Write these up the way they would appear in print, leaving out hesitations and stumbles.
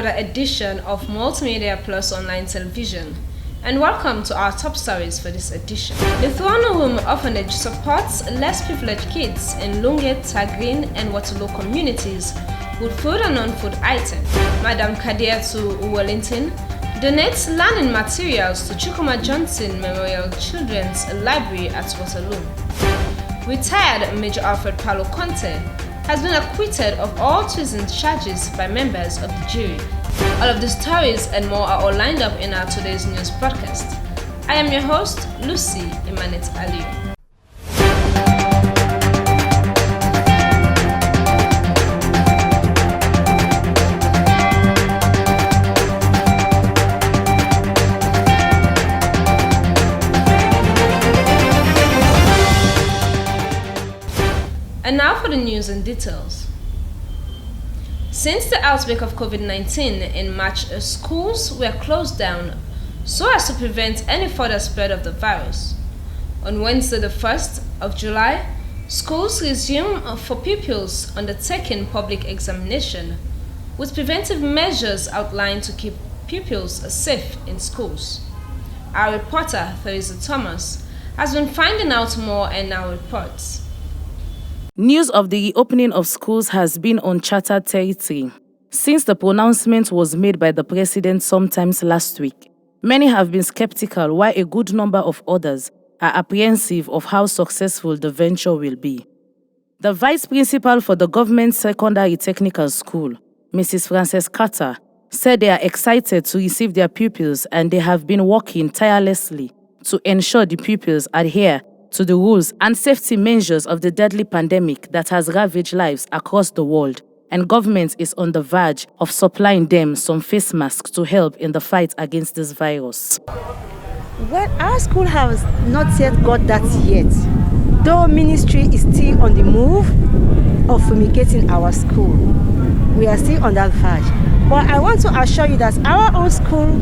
another edition of Multimedia Plus Online Television, and welcome to our top stories for this edition. The Sierra Orphanage supports less privileged kids in Lunge, Tagrin, and Waterloo communities with food and non-food items. Madam Kadiatu Wellington donates learning materials to Chukuma Johnson Memorial Children's Library at Waterloo. Retired Major Alfred Paulo Conte has been acquitted of all treason charges by members of the jury. All of the stories and more are all lined up in our today's news broadcast. I am your host, Lucy Imanet Aliu. And now for the news and details. Since the outbreak of COVID-19 in March, schools were closed down so as to prevent any further spread of the virus. On Wednesday, the 1st of July, schools resumed for pupils undertaking public examination, with preventive measures outlined to keep pupils safe in schools. Our reporter, Theresa Thomas, has been finding out more and now reports. News of the reopening of schools has been uncharted territory since the pronouncement was made by the president sometimes last week. Many have been skeptical, while a good number of others are apprehensive of how successful the venture will be. The vice principal for the government secondary technical school, Mrs. Frances Carter, said they are excited to receive their pupils and they have been working tirelessly to ensure the pupils adhere to the rules and safety measures of the deadly pandemic that has ravaged lives across the world, and government is on the verge of supplying them some face masks to help in the fight against this virus. Well, our school has not yet got that yet, though ministry is still on the move of fumigating our school. We are still on that verge. But I want to assure you that our own school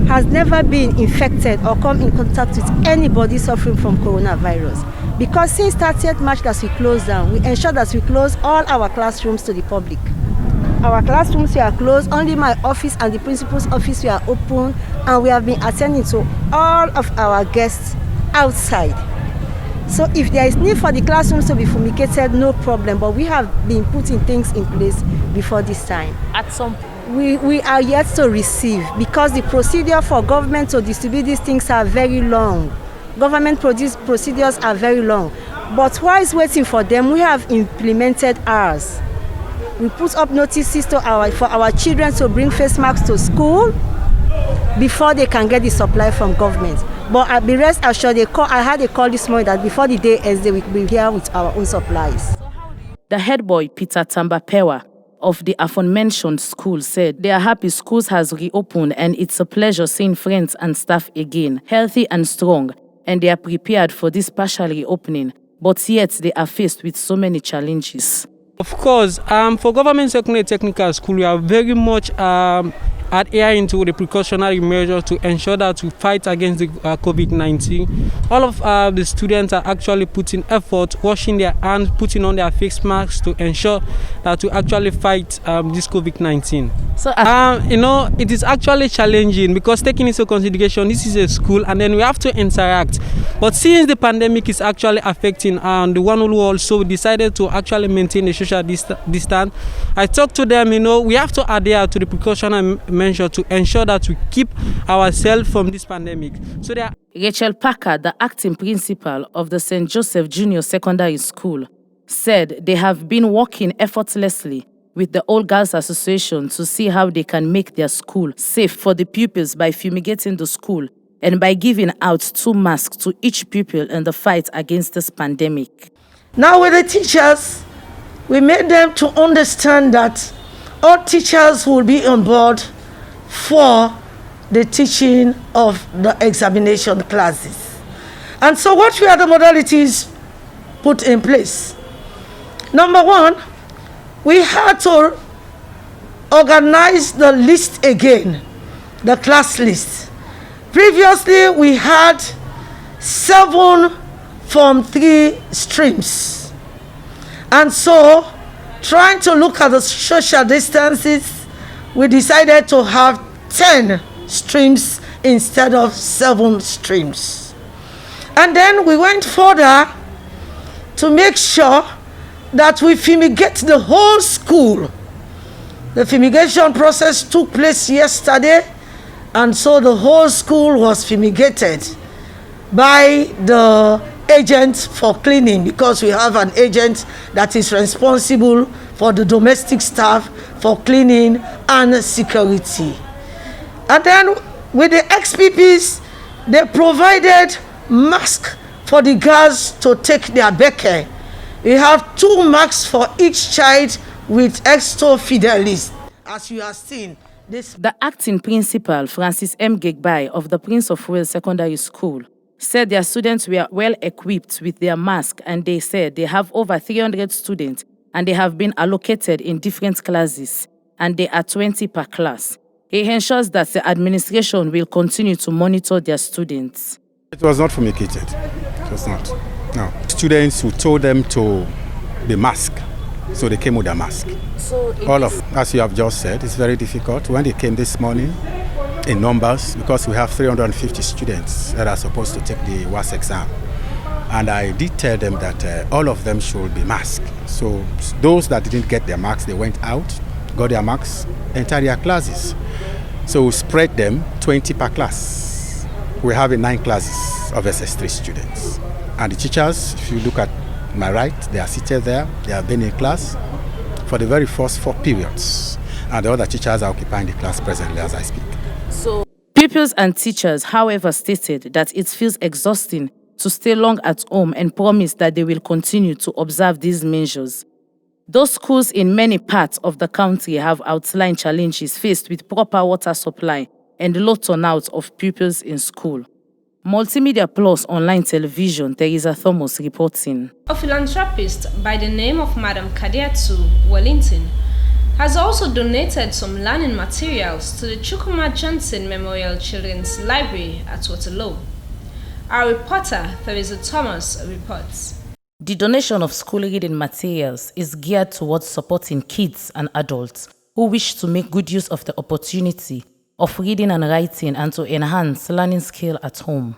has never been infected or come in contact with anybody suffering from coronavirus. Because since 30th March that we closed down, we ensure that we close all our classrooms to the public. Our classrooms were closed, only my office and the principal's office were open, and we have been attending to all of our guests outside. So if there is need for the classrooms to be fumigated, no problem, but we have been putting things in place before this time. At some We are yet to receive, because the procedure for government to distribute these things are very long. Government procedures are very long. But while waiting for them, we have implemented ours. We put up notices for our children to bring face masks to school before they can get the supply from government. But I'll be rest assured, I had a call this morning that before the day ends, they will be here with our own supplies. The head boy, Peter Tambapewa, of the aforementioned school, said they are happy schools has reopened and it's a pleasure seeing friends and staff again, healthy and strong, and they are prepared for this partial reopening, but yet they are faced with so many challenges. Of course, for government secondary technical school, we are very much adhering to the precautionary measures to ensure that we fight against the COVID-19. All of the students are actually putting effort, washing their hands, putting on their face masks to ensure that we actually fight this COVID-19. So, it is actually challenging because taking into consideration this is a school and then we have to interact. But since the pandemic is actually affecting the one who also decided to actually maintain the social distance, I talked to them, we have to adhere to the precautionary measure to ensure that we keep ourselves from this pandemic. So there. Rachel Parker, the acting principal of the St. Joseph Junior Secondary School, said they have been working effortlessly with the All Girls Association to see how they can make their school safe for the pupils by fumigating the school and by giving out 2 masks to each pupil in the fight against this pandemic. Now with the teachers, we made them to understand that all teachers will be on board for the teaching of the examination classes. And so what were the modalities put in place? Number 1, we had to organize the list again, the class list. Previously, we had 7 Form 3 streams. And so, trying to look at the social distances, we decided to have 10 streams instead of 7 streams. And then we went further to make sure that we fumigate the whole school. The fumigation process took place yesterday, and so the whole school was fumigated by the agent for cleaning, because we have an agent that is responsible for the domestic staff, for cleaning and security. And then with the XPPs, they provided masks for the girls to take their beke. We have 2 masks for each child with extra fidelis. As you have seen, The acting principal, Francis M. Gegbai of the Prince of Wales Secondary School, said their students were well equipped with their masks, and they said they have over 300 students and they have been allocated in different classes, and they are 20 per class. He ensures that the administration will continue to monitor their students. It was not fumigated. It was not. No. Students who told them to be masked, so they came with a mask. So As you have just said, it's very difficult. When they came this morning, in numbers, because we have 350 students that are supposed to take the WAS exam. And I did tell them that all of them should be masked. So those that didn't get their marks, they went out, got their marks, entered their classes. So we spread them 20 per class. We have 9 classes of SS3 students. And the teachers, if you look at my right, they are seated there. They have been in class for the very first 4 periods. And the other teachers are occupying the class presently as I speak. Pupils and teachers, however, stated that it feels exhausting to stay long at home and promise that they will continue to observe these measures. Those schools in many parts of the country have outlined challenges faced with proper water supply and low turnout of pupils in school. Multimedia Plus Online Television, Teresa Thomas reporting. A philanthropist by the name of Madam Kadiatu Wellington has also donated some learning materials to the Chukwuma Johnson Memorial Children's Library at Waterloo. Our reporter, Teresa Thomas, reports. The donation of school reading materials is geared towards supporting kids and adults who wish to make good use of the opportunity of reading and writing and to enhance learning skill at home.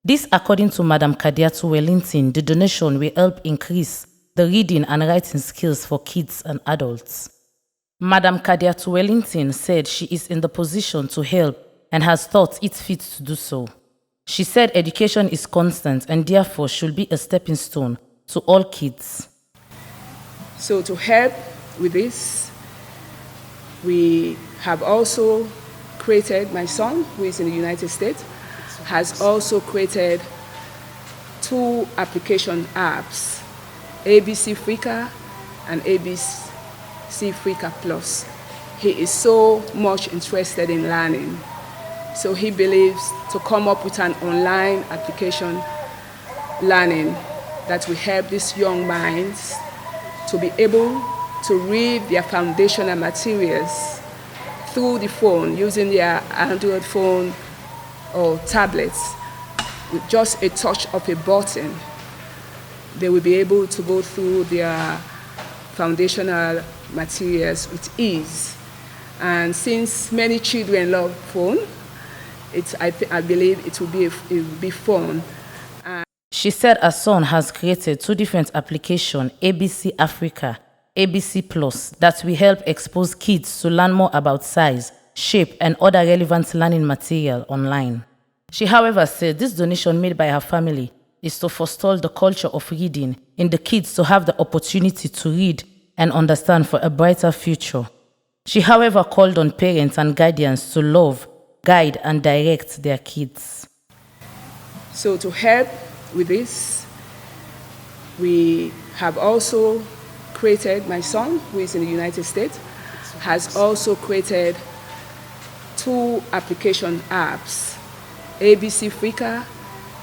This, according to Madam Kadiatu Wellington, the donation will help increase the reading and writing skills for kids and adults. Madam Kadiatu Wellington said she is in the position to help and has thought it fit to do so. She said education is constant and therefore should be a stepping stone to all kids. So to help with this, we have also created, my son, who is in the United States, has also created 2 application apps, ABC Freaka and ABC Freaka Plus. He is so much interested in learning. So he believes to come up with an online application learning that will help these young minds to be able to read their foundational materials through the phone, using their Android phone or tablets. With just a touch of a button, they will be able to go through their foundational materials with ease. And since many children love phone, I believe it will be fun. She said her son has created 2 different applications, ABC Africa, ABC Plus, that will help expose kids to learn more about size, shape, and other relevant learning material online. She, however, said this donation made by her family is to forestall the culture of reading in the kids to have the opportunity to read and understand for a brighter future. She, however, called on parents and guardians to love, guide, and direct their kids. So to help with this, we have also created, my son, who is in the United States, has also created 2 application apps, ABC Freaka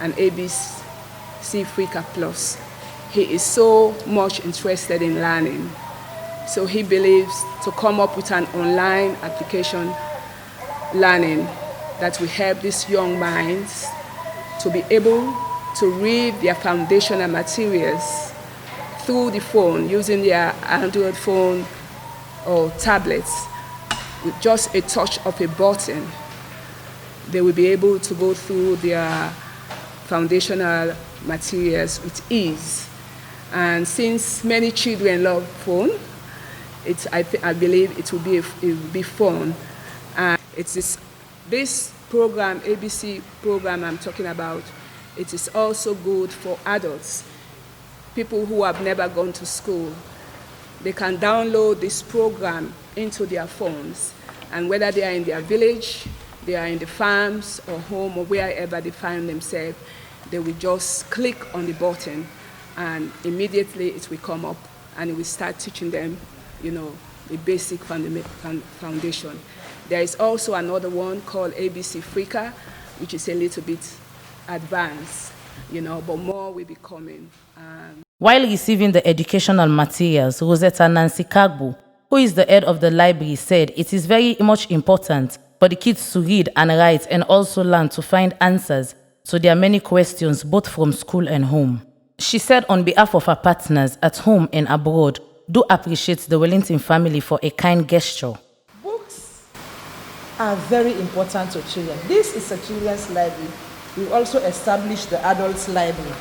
and ABC Freaka Plus. He is so much interested in learning. So he believes to come up with an online application learning that will help these young minds to be able to read their foundational materials through the phone, using their Android phone or tablets. with just a touch of a button, they will be able to go through their foundational materials with ease. And since many children love phone, I believe it will be fun. And it's this program, ABC program I'm talking about, it is also good for adults, people who have never gone to school. They can download this program into their phones, and whether they are in their village, they are in the farms or home or wherever they find themselves, they will just click on the button and immediately it will come up and it will start teaching them, the basic foundation. There is also another one called ABC Africa, which is a little bit advanced, but more will be coming. While receiving the educational materials, Rosetta Nancy Kagbu, who is the head of the library, said it is very much important for the kids to read and write and also learn to find answers to their many questions both from school and home. She said on behalf of her partners at home and abroad, do appreciate the Wellington family for a kind gesture. Books are very important to children. This is a children's library. We also established the adults library.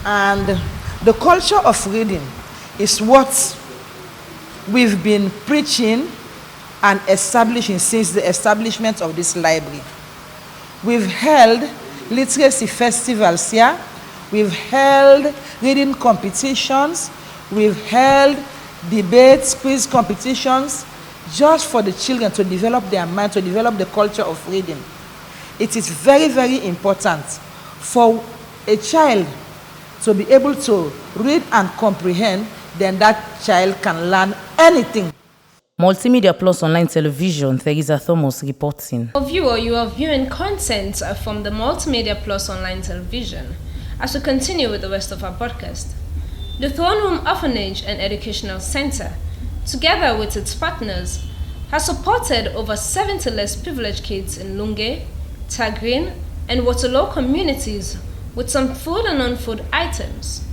And the culture of reading is what we've been preaching and establishing since the establishment of this library. We've held literacy festivals here. We've held reading competitions. We've held debates, quiz competitions, just for the children to develop their mind, to develop the culture of reading. It is very, very important for a child to be able to read and comprehend, then that child can learn anything. Multimedia Plus Online Television, Theresa Thomas reporting. Viewer, you are viewing content from the Multimedia Plus Online Television. As we continue with the rest of our broadcast, the Throne Room Orphanage and Educational Center, together with its partners, has supported over 70 less privileged kids in Lunge, Tagrin, and Waterloo communities with some food and non-food items.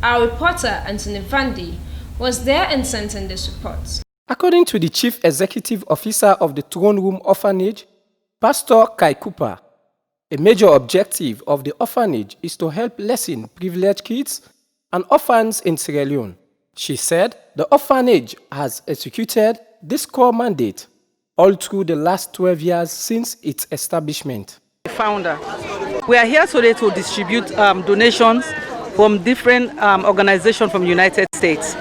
Our reporter, Anthony Vandi, was there and sent in this report. According to the Chief Executive Officer of the Throne Room Orphanage, Pastor Kai Cooper, a major objective of the orphanage is to help lessen privileged kids and orphans in Sierra Leone. She said the orphanage has executed this core mandate all through the last 12 years since its establishment. Founder. We are here today to distribute donations from different organizations from the United States.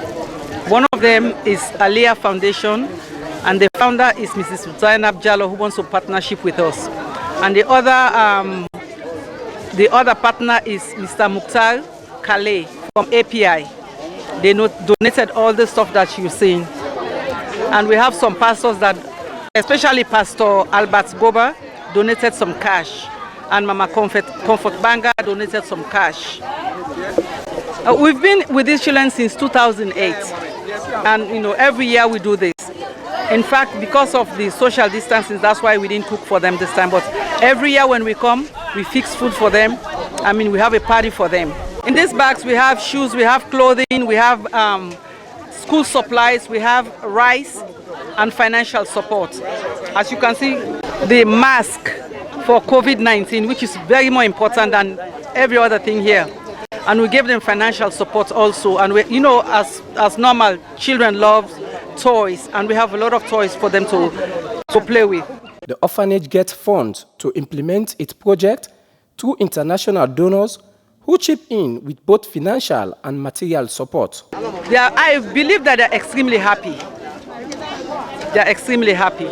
One of them is Aliyah Foundation, and the founder is Mrs. Zainab Jallo, who wants a partnership with us. And the other partner is Mr. Mukhtar Kale from API. They donated all the stuff that you're seeing. And we have some pastors that, especially Pastor Albert Goba, donated some cash. And Mama Comfort Banga donated some cash. We've been with these children since 2008. And every year we do this. In fact, because of the social distancing, that's why we didn't cook for them this time. But every year when we come, we fix food for them. We have a party for them. In these bags, we have shoes, we have clothing, we have school supplies, we have rice and financial support. As you can see, the mask for COVID-19, which is very more important than every other thing here. And we gave them financial support also. And we, as normal, children love toys, and we have a lot of toys for them to play with. The orphanage gets funds to implement its project through international donors who chip in with both financial and material support. I believe that they're extremely happy. They're extremely happy.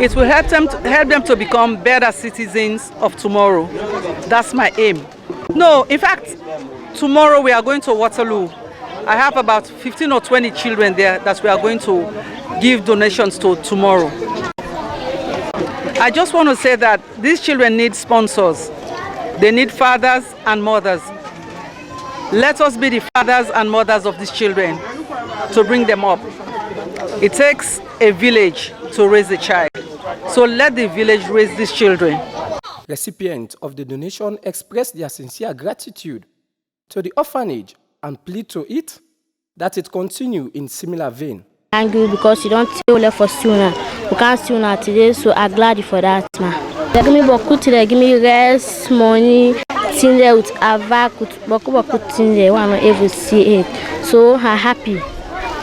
It will help them to become better citizens of tomorrow. That's my aim. No, in fact, tomorrow we are going to Waterloo. I have about 15 or 20 children there that we are going to give donations to tomorrow. I just want to say that these children need sponsors. They need fathers and mothers. Let us be the fathers and mothers of these children to bring them up. It takes a village to raise a child. So let the village raise these children. Recipients of the donation expressed their sincere gratitude to the orphanage and plead to it that it continue in similar vein. Angry because you don't tell left for sooner. we can't see una today, so I'm glad for that, ma. They give me boku today, give me rest, money, thing there with avak, with boku thing there, one not able to see it. So I'm happy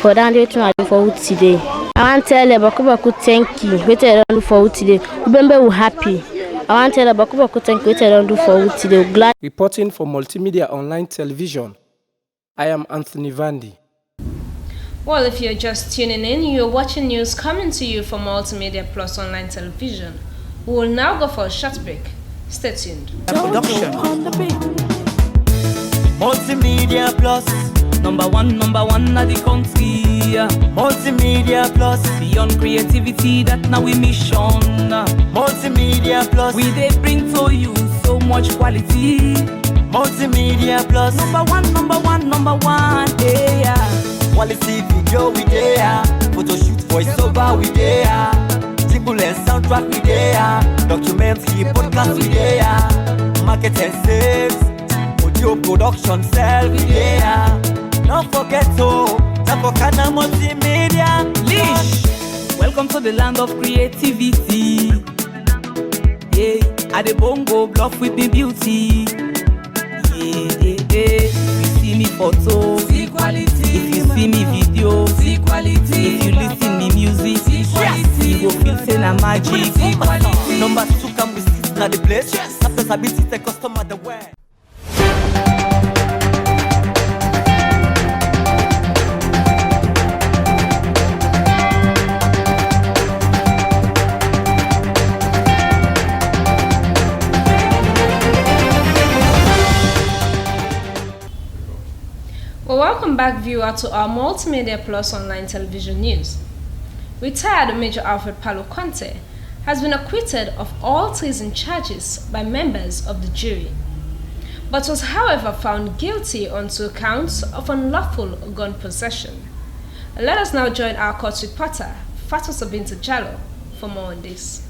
for that. They try to do for today. I want to tell them boku thank you. What they do for today. Remember we happy. I want to tell them boku thank you. What they do for today. Glad. Reporting for Multimedia Online Television, I am Anthony Vandi. Well, if you're just tuning in, you're watching news coming to you from Multimedia Plus Online Television. We will now go for a short break. Stay tuned. Production. Multimedia Plus, number one at the country. Multimedia Plus, beyond creativity, that now we mission. Multimedia Plus, we they bring to you so much quality. Multimedia Plus, number one, yeah. Quality video we there, photo shoot, voiceover we there, jingle and soundtrack we there, documentary podcast we there, market and sales, audio production sell we there. Don't forget to Tapokana Multimedia Leash. Welcome to the land of creativity. Yeah, at the bongo bluff with the beauty. Yeah. You see me photo, see quality. If you see me video, see quality. If you listen me music, see quality. You go feel say na magic. See quality. Number 2 come with sit na the place. Yes. After sabiti the customer the way. Well, welcome back, viewer, to our Multimedia Plus Online Television news. Retired Major Alfred Paulo Conte has been acquitted of all treason charges by members of the jury, but was, however, found guilty on 2 counts of unlawful gun possession. Let us now join our court reporter, Fatosa Binta Jallo, for more on this.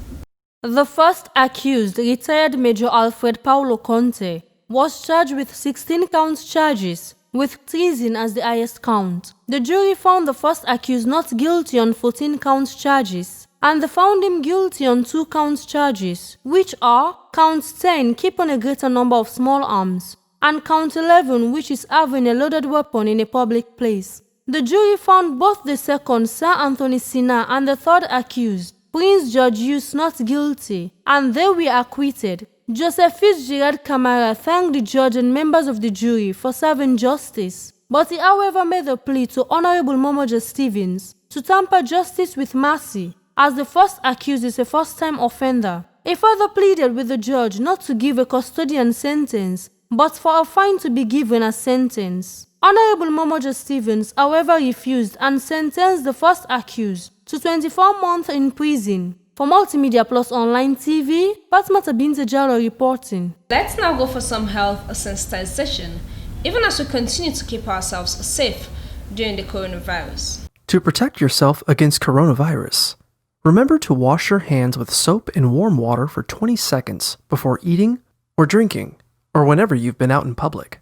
The first accused, retired Major Alfred Paulo Conte, was charged with 16 counts charges, with treason as the highest count. The jury found the first accused not guilty on 14 counts charges, and they found him guilty on 2 counts charges, which are count 10, keep on a greater number of small arms, and count 11, which is having a loaded weapon in a public place. The jury found both the second, Sir Anthony Sina, and the third accused, Prince George Hughes, not guilty, and they were acquitted. Joseph Fitzgerald Camara thanked the judge and members of the jury for serving justice, but he however made a plea to Honorable Momoja Stevens to tamper justice with mercy, as the first accused is a first-time offender. He further pleaded with the judge not to give a custodian sentence, but for a fine to be given as sentence. Honorable Momoja Stevens, however, refused and sentenced the first accused to 24 months in prison. For Multimedia Plus Online TV, Fatmata Binta Jallo reporting. Let's now go for some health sensitization, even as we continue to keep ourselves safe during the coronavirus. To protect yourself against coronavirus, remember to wash your hands with soap and warm water for 20 seconds before eating or drinking, or whenever you've been out in public.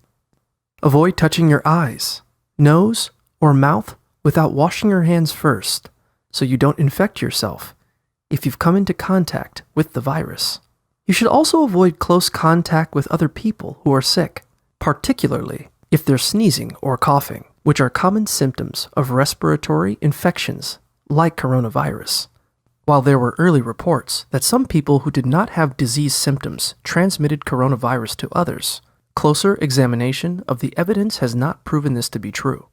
Avoid touching your eyes, nose, or mouth without washing your hands first, so you don't infect yourself if you've come into contact with the virus. You should also avoid close contact with other people who are sick, particularly if they're sneezing or coughing, which are common symptoms of respiratory infections like coronavirus. While there were early reports that some people who did not have disease symptoms transmitted coronavirus to others, closer examination of the evidence has not proven this to be true.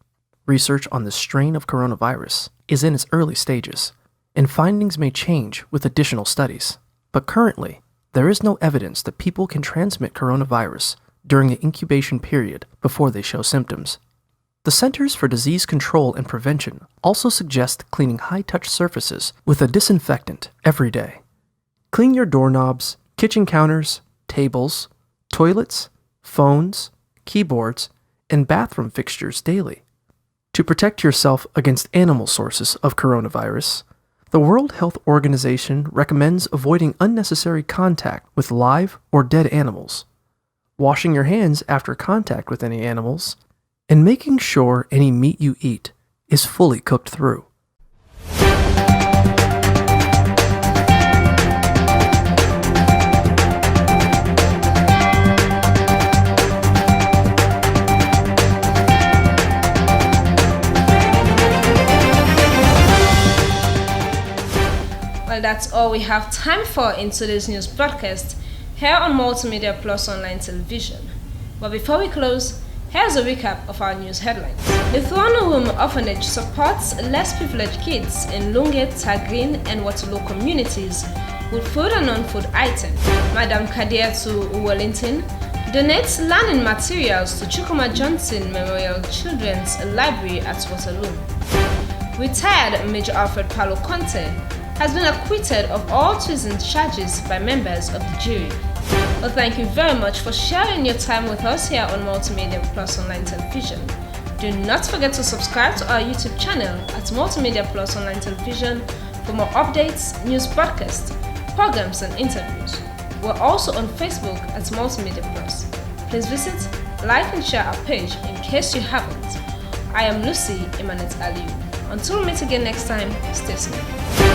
Research on the strain of coronavirus is in its early stages, and findings may change with additional studies. But currently, there is no evidence that people can transmit coronavirus during the incubation period before they show symptoms. The Centers for Disease Control and Prevention also suggest cleaning high-touch surfaces with a disinfectant every day. Clean your doorknobs, kitchen counters, tables, toilets, phones, keyboards, and bathroom fixtures daily. To protect yourself against animal sources of coronavirus, the World Health Organization recommends avoiding unnecessary contact with live or dead animals, washing your hands after contact with any animals, and making sure any meat you eat is fully cooked through. Well, that's all we have time for in today's news broadcast here on Multimedia Plus Online Television. But before we close, here's a recap of our news headlines. The Lithuanian Orphanage supports less privileged kids in Lunge, Tagrin, and Waterloo communities with food and non-food items. Madam Kadiatu Wellington donates learning materials to Chukuma Johnson Memorial Children's Library at Waterloo. Retired Major Alfred Paulo Conte has been acquitted of all treason charges by members of the jury. Well, thank you very much for sharing your time with us here on Multimedia Plus Online Television. Do not forget to subscribe to our YouTube channel at Multimedia Plus Online Television for more updates, news broadcasts, programs and interviews. We're also on Facebook at Multimedia Plus. Please visit, like and share our page in case you haven't. I am Lucy Emanet Aliu. Until we meet again next time, stay safe.